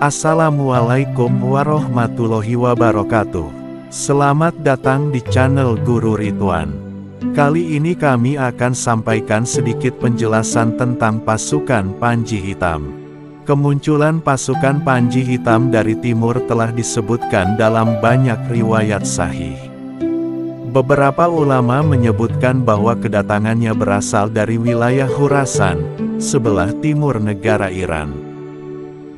Assalamualaikum warahmatullahi wabarakatuh. Selamat datang di channel Guru Ridwan. Kali ini kami akan sampaikan sedikit penjelasan tentang pasukan Panji Hitam. Kemunculan pasukan Panji Hitam dari timur telah disebutkan dalam banyak riwayat sahih. Beberapa ulama menyebutkan bahwa kedatangannya berasal dari wilayah Khurasan, sebelah timur negara Iran.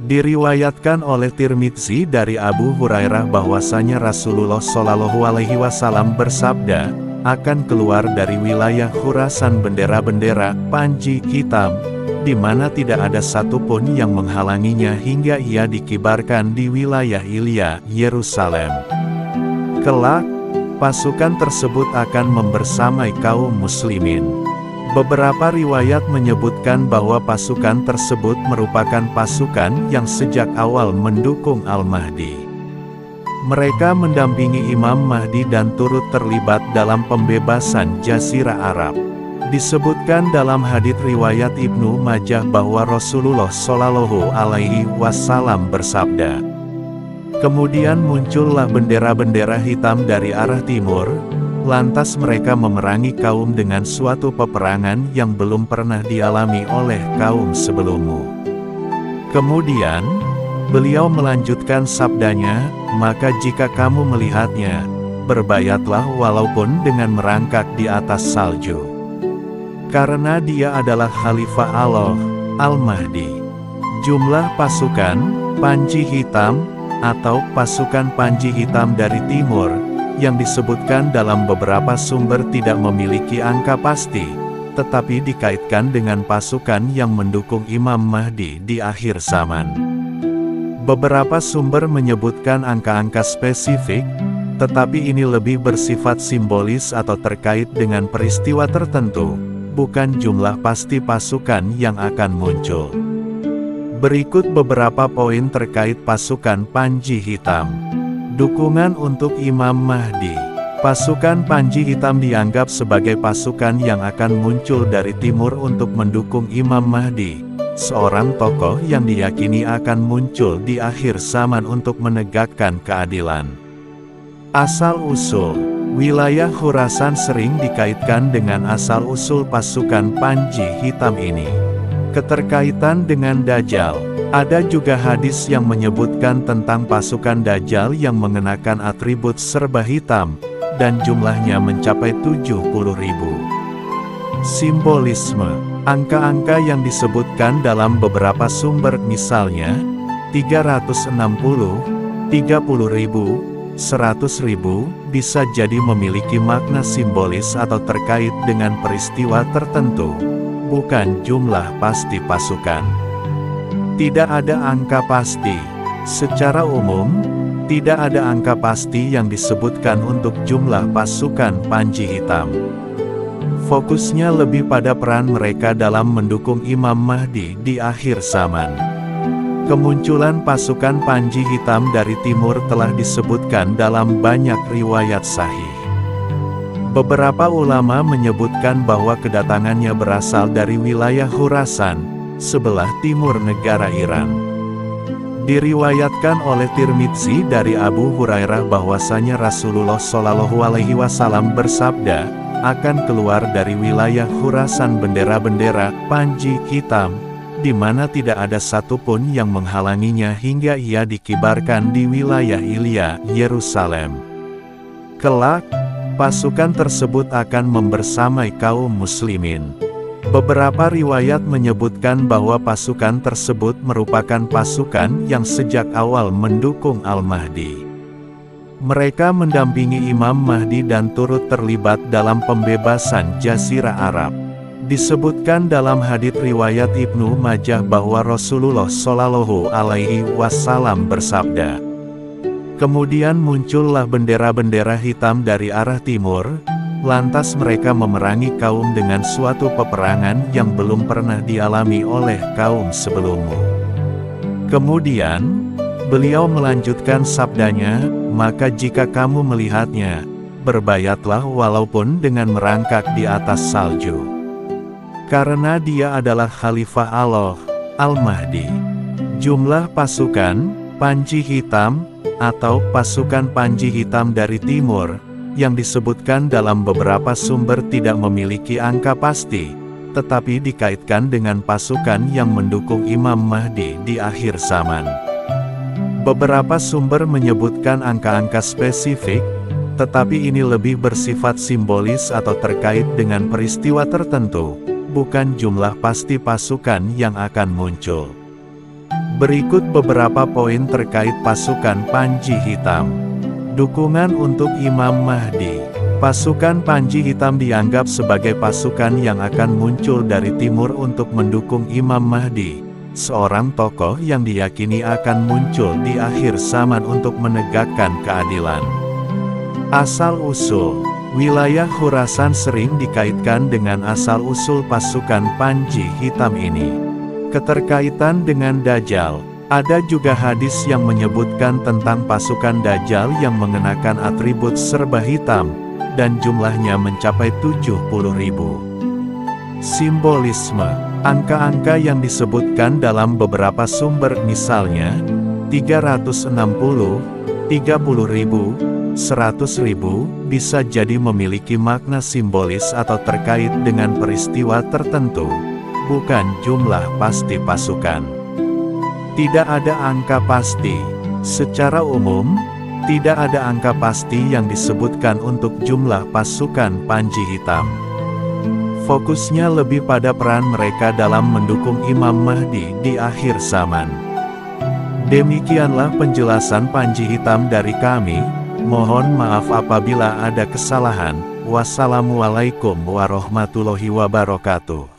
Diriwayatkan oleh Tirmidzi dari Abu Hurairah bahwasanya Rasulullah Shallallahu Alaihi Wasallam bersabda, akan keluar dari wilayah Khurasan bendera-bendera Panji Hitam, di mana tidak ada satupun yang menghalanginya hingga ia dikibarkan di wilayah Ilya, Yerusalem. Kelak, pasukan tersebut akan membersamai kaum muslimin. Beberapa riwayat menyebutkan bahwa pasukan tersebut merupakan pasukan yang sejak awal mendukung Al-Mahdi. Mereka mendampingi Imam Mahdi dan turut terlibat dalam pembebasan Jazirah Arab. Disebutkan dalam hadits riwayat Ibnu Majah bahwa Rasulullah Shallallahu Alaihi Wasallam bersabda, kemudian muncullah bendera-bendera hitam dari arah timur. Lantas mereka memerangi kaum dengan suatu peperangan yang belum pernah dialami oleh kaum sebelummu. Kemudian, beliau melanjutkan sabdanya, maka jika kamu melihatnya, berbayatlah walaupun dengan merangkak di atas salju. Karena dia adalah Khalifah Allah, Al-Mahdi. Jumlah pasukan, Panji Hitam, atau pasukan Panji Hitam dari timur, yang disebutkan dalam beberapa sumber tidak memiliki angka pasti, tetapi dikaitkan dengan pasukan yang mendukung Imam Mahdi di akhir zaman. Beberapa sumber menyebutkan angka-angka spesifik, tetapi ini lebih bersifat simbolis atau terkait dengan peristiwa tertentu, bukan jumlah pasti pasukan yang akan muncul. Berikut beberapa poin terkait pasukan Panji Hitam. Dukungan untuk Imam Mahdi. Pasukan Panji Hitam dianggap sebagai pasukan yang akan muncul dari timur untuk mendukung Imam Mahdi, seorang tokoh yang diyakini akan muncul di akhir zaman untuk menegakkan keadilan. Asal-usul. Wilayah Khurasan sering dikaitkan dengan asal-usul pasukan Panji Hitam ini. Keterkaitan dengan Dajjal. Ada juga hadis yang menyebutkan tentang pasukan Dajjal yang mengenakan atribut serba hitam, dan jumlahnya mencapai 70.000. Simbolisme. Angka-angka yang disebutkan dalam beberapa sumber misalnya, 360, 30.000, 100.000, bisa jadi memiliki makna simbolis atau terkait dengan peristiwa tertentu, bukan jumlah pasti pasukan. Tidak ada angka pasti. Secara umum, tidak ada angka pasti yang disebutkan untuk jumlah pasukan Panji Hitam. Fokusnya lebih pada peran mereka dalam mendukung Imam Mahdi di akhir zaman. Kemunculan pasukan Panji Hitam dari timur telah disebutkan dalam banyak riwayat sahih. Beberapa ulama menyebutkan bahwa kedatangannya berasal dari wilayah Khurasan, sebelah timur negara Iran. Diriwayatkan oleh Tirmidzi dari Abu Hurairah bahwasanya Rasulullah Shallallahu Alaihi Wasallam bersabda, akan keluar dari wilayah Khurasan bendera-bendera Panji Hitam, di mana tidak ada satupun yang menghalanginya hingga ia dikibarkan di wilayah Ilya, Yerusalem. Kelak, pasukan tersebut akan membersamai kaum muslimin. Beberapa riwayat menyebutkan bahwa pasukan tersebut merupakan pasukan yang sejak awal mendukung Al-Mahdi. Mereka mendampingi Imam Mahdi dan turut terlibat dalam pembebasan Jazirah Arab. Disebutkan dalam hadits riwayat Ibnu Majah bahwa Rasulullah Shallallahu Alaihi Wasallam bersabda, kemudian muncullah bendera-bendera hitam dari arah timur. Lantas mereka memerangi kaum dengan suatu peperangan yang belum pernah dialami oleh kaum sebelummu. Kemudian, beliau melanjutkan sabdanya, maka jika kamu melihatnya, berbayatlah walaupun dengan merangkak di atas salju. Karena dia adalah Khalifah Allah, Al-Mahdi. Jumlah pasukan Panji Hitam atau pasukan Panji Hitam dari timur yang disebutkan dalam beberapa sumber tidak memiliki angka pasti, tetapi dikaitkan dengan pasukan yang mendukung Imam Mahdi di akhir zaman. Beberapa sumber menyebutkan angka-angka spesifik, tetapi ini lebih bersifat simbolis atau terkait dengan peristiwa tertentu, bukan jumlah pasti pasukan yang akan muncul. Berikut beberapa poin terkait pasukan Panji Hitam. Dukungan untuk Imam Mahdi. Pasukan Panji Hitam dianggap sebagai pasukan yang akan muncul dari timur untuk mendukung Imam Mahdi, seorang tokoh yang diyakini akan muncul di akhir zaman untuk menegakkan keadilan. Asal-usul. Wilayah Khurasan sering dikaitkan dengan asal-usul pasukan Panji Hitam ini. Keterkaitan dengan Dajjal. Ada juga hadis yang menyebutkan tentang pasukan Dajjal yang mengenakan atribut serba hitam, dan jumlahnya mencapai 70.000. Simbolisme. Angka-angka yang disebutkan dalam beberapa sumber misalnya, 360, 30.000, 100.000, bisa jadi memiliki makna simbolis atau terkait dengan peristiwa tertentu, bukan jumlah pasti pasukan. Tidak ada angka pasti. Secara umum, tidak ada angka pasti yang disebutkan untuk jumlah pasukan Panji Hitam. Fokusnya lebih pada peran mereka dalam mendukung Imam Mahdi di akhir zaman. Demikianlah penjelasan Panji Hitam dari kami. Mohon maaf apabila ada kesalahan. Wassalamualaikum warahmatullahi wabarakatuh.